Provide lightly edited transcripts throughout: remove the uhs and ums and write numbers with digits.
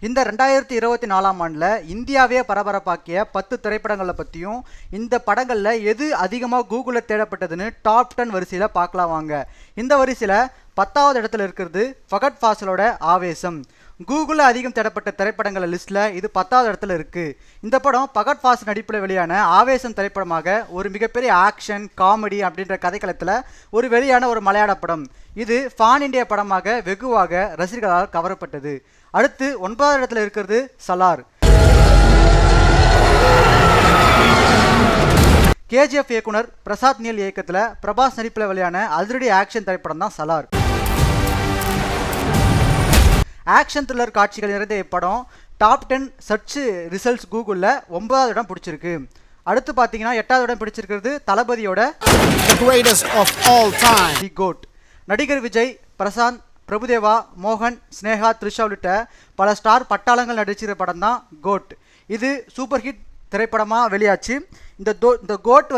இந்த 2024ஆம் ஆண்டில் இந்தியாவே பரபரப்பாக்கிய 10 திரைப்படங்களை பற்றியும் இந்த படங்களில் எது அதிகமாக கூகுளில் தேடப்பட்டதுன்னு டாப் 10 வரிசையில் பார்க்கலாம் வாங்க. இந்த வரிசையில் 10வது இடத்துல இருக்கிறது ஃபகத் ஃபாசிலோட ஆவேசம். கூகுளில் அதிகம் தேடப்பட்ட திரைப்படங்கள் லிஸ்ட்டில் இது 10வது இடத்துல இருக்குது. இந்த படம் ஃபகத் ஃபாசில் நடிப்பில் வெளியான ஆவேசம் திரைப்படமாக ஒரு மிகப்பெரிய ஆக்ஷன் காமெடி அப்படின்ற கதைக்களத்தில் வெளியான ஒரு மலையாள படம். இது ஃபான் இண்டியா படமாக வெகுவாக ரசிகர்களால் கவரப்பட்டது. அடுத்து 9வது இடத்துல இருக்கிறது சலார். கேஜிஎஃப் இயக்குனர் பிரசாத் நீல் இயக்கத்தில் பிரபாஸ் நடிப்பில் வெளியான அதிரடி ஆக்ஷன் திரைப்படம் தான் சலார். ஆக்ஷன் த்ரில்லர் காட்சிகள் நிறைந்த இப்படம் டாப் 10 சர்ச் ரிசல்ட்ஸ் கூகுளில் 9வது இடம் பிடிச்சிருக்கு. அடுத்து பார்த்தீங்கன்னா 8வது இடம் பிடிச்சிருக்கிறது தளபதியோட தி கோட். நடிகர் விஜய், பிரசாந்த், பிரபுதேவா, மோகன், ஸ்னேகா, த்ரிஷா உள்ளிட்ட பல ஸ்டார் பட்டாளங்கள் நடிச்சிருக்கிற படம் தான் கோட். இது சூப்பர் ஹிட் திரைப்படமாக வெளியாச்சு. இந்த கோட்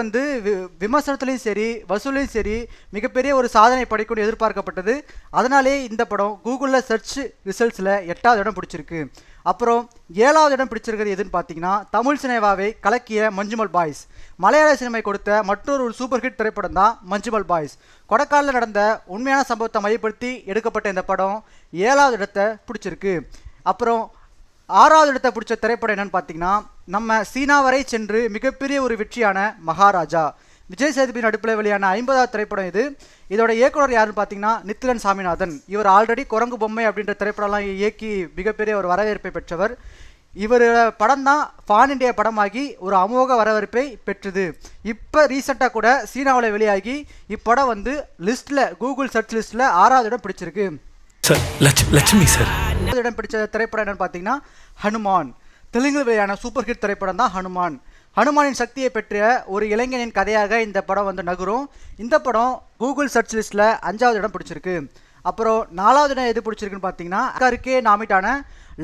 விமர்சனத்துலேயும் சரி வசூலையும் சரி மிகப்பெரிய ஒரு சாதனை படைக்கணும்னு எதிர்பார்க்கப்பட்டது. அதனாலே இந்த படம் கூகுளில் சர்ச் ரிசல்ட்ஸில் 8வது இடம் பிடிச்சிருக்கு. அப்புறம் 7வது இடம் பிடிச்சிருக்கிறது எதுன்னு பார்த்தீங்கன்னா தமிழ் சினிமாவை கலக்கிய மஞ்சுமல் பாய்ஸ். மலையாள சினிமை கொடுத்த மற்றொரு சூப்பர் ஹிட் திரைப்படம் தான் மஞ்சுமல் பாய்ஸ். கொடைக்கானலில் நடந்த உண்மையான சம்பவத்தை மையப்படுத்தி எடுக்கப்பட்ட இந்த படம் 7வது இடத்தை பிடிச்சிருக்கு. அப்புறம் 6வது இடத்தை பிடிச்ச திரைப்படம் என்னன்னு பார்த்தீங்கன்னா நம்ம சீனா வரை சென்று மிகப்பெரிய ஒரு வெற்றியான மகாராஜா. விஜய் சேதுபதி நடிப்பில் வெளியான 50வது திரைப்படம் இது. இதோட இயக்குனர் யாருன்னு பார்த்தீங்கன்னா நித்திலன் சாமிநாதன். இவர் ஆல்ரெடி குரங்கு பொம்மை அப்படின்ற திரைப்படம்லாம் இயக்கி மிகப்பெரிய ஒரு வரவேற்பை பெற்றவர். இவர் படம் தான் ஃபான் இண்டியா படமாகி ஒரு அமோக வரவேற்பை பெற்றது. இப்போ ரீசெண்டாக கூட சீனாவில் வெளியாகி இப்படம் லிஸ்ட்டில் கூகுள் சர்ச் லிஸ்ட்டில் 6வது இடம் பிடிச்சிருக்கு. இடம் பிடிச்ச திரைப்படம் என்னன்னு பார்த்தீங்கன்னா ஹனுமான். தெலுங்கில் வெளியான சூப்பர் ஹிட் திரைப்படம் தான் ஹனுமான். ஹனுமானின் சக்தியை பெற்ற ஒரு இளைஞனின் கதையாக இந்த படம் நகரும். இந்த படம் கூகுள் சர்ச் லிஸ்ட்டில் 5வது இடம் பிடிச்சிருக்கு. அப்புறம் 4வது இடம் எது பிடிச்சிருக்குன்னு பார்த்தீங்கன்னா ஆஸ்காருக்கே நாமிட்டான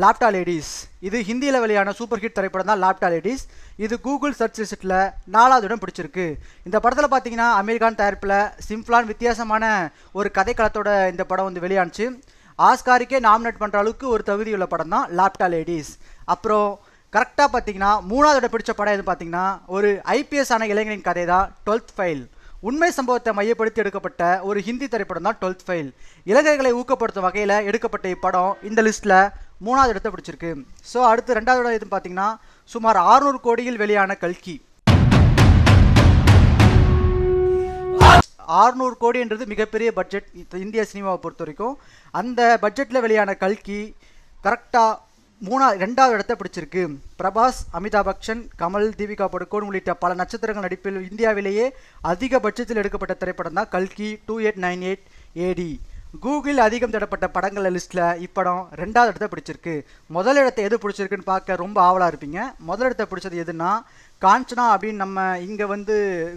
லாப்டா லேடிஸ். இது ஹிந்தியில் வெளியான சூப்பர் ஹிட் திரைப்படம் தான் லாப்டா லேடிஸ். இது கூகுள் சர்ச் லிஸ்ட்டில் 4வது இடம் பிடிச்சிருக்கு. இந்த படத்தில் பார்த்தீங்கன்னா அமெரிக்கான் தயாரிப்பில் சிம்ப்ளான் வித்தியாசமான ஒரு கதைக்களத்தோட இந்த படம் வெளியானுச்சு. ஆஸ்காருக்கே நாமினேட் பண்ணுற அளவுக்கு ஒரு தகுதியுள்ள படம் தான் லாப்டா லேடிஸ். அப்புறம் கரெக்டாக பார்த்தீங்கன்னா 3வது இடம் பிடிச்ச படம் எது பார்த்தீங்கன்னா ஒரு ஐபிஎஸ் ஆன இளைஞரின் கதை தான் 12th ஃபெயில். உண்மை சம்பவத்தை மையப்படுத்தி எடுக்கப்பட்ட ஒரு ஹிந்தி திரைப்படம் தான் 12th ஃபெயில். இளைஞர்களை ஊக்கப்படுத்தும் வகையில் எடுக்கப்பட்ட இப்படம் இந்த லிஸ்ட்டில் 3வது இடத்தை பிடிச்சிருக்கு. ஸோ அடுத்து 2வது இடம் எதுன்னு பார்த்தீங்கன்னா சுமார் 600 கோடியில் வெளியான கல்கி. 600 கோடின்றது மிகப்பெரிய பட்ஜெட் இந்திய சினிமாவை பொறுத்த வரைக்கும். அந்த பட்ஜெட்டில் வெளியான கல்கி கரெக்டாக 2வது இடத்தை பிடிச்சிருக்கு. பிரபாஸ், அமிதாப் பச்சன், கமல், தீபிகா படுகோன் உள்ளிட்ட பல நட்சத்திரங்கள் நடிப்பில் இந்தியாவிலேயே அதிக பட்ஜெட்டில் எடுக்கப்பட்ட திரைப்படம் தான் கல்கி 2898 AD. கூகுள் அதிகம் தேடப்பட்ட படங்கள் லிஸ்ட்டில் இப்படம் 2வது இடத்தை பிடிச்சிருக்கு. முதல் இடத்தை எது பிடிச்சிருக்குன்னு பார்க்க ரொம்ப ஆவலாக இருப்பீங்க. முதல் இடத்தை பிடிச்சது எதுன்னா காஞ்சனா அப்படின்னு நம்ம இங்கே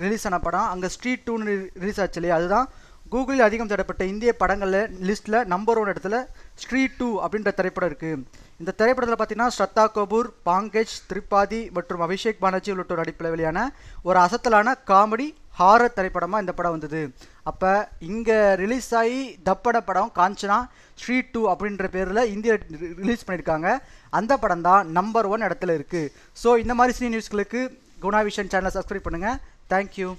ரிலீஸ் ஆன படம். அங்கே ஸ்ட்ரீட் 2 ரிலீஸ் ஆச்சு இல்லையா, அதுதான் கூகுளில் அதிகம் தேடப்பட்ட இந்திய படங்களில் லிஸ்ட்டில் நம்பர் 1 இடத்துல ஸ்ட்ரீட் 2 அப்படின்ற திரைப்படம் இருக்குது. இந்த திரைப்படத்தில் பார்த்தீங்கன்னா ஸ்ரத்தா கபூர், பாங்கஜ் திரிபாதி மற்றும் அபிஷேக் பானர்ஜி உள்ளிட்டோர் நடிப்பில் வெளியான ஒரு அசத்தலான காமெடி ஹாரர் திரைப்படமாக இந்த படம் வந்தது. அப்போ இங்கே ரிலீஸ் ஆகி தப்பட படம் காஞ்சனா ஸ்ட்ரீட் 2 அப்படின்ற பேரில் இந்தியா ரிலீஸ் பண்ணியிருக்காங்க. அந்த படம் தான் நம்பர் 1 இடத்துல இருக்குது. ஸோ இந்த மாதிரி சினி நியூஸ்களுக்கு குணா விஷன் சேனலை சப்ஸ்கிரைப் பண்ணுங்கள். தேங்க்யூ.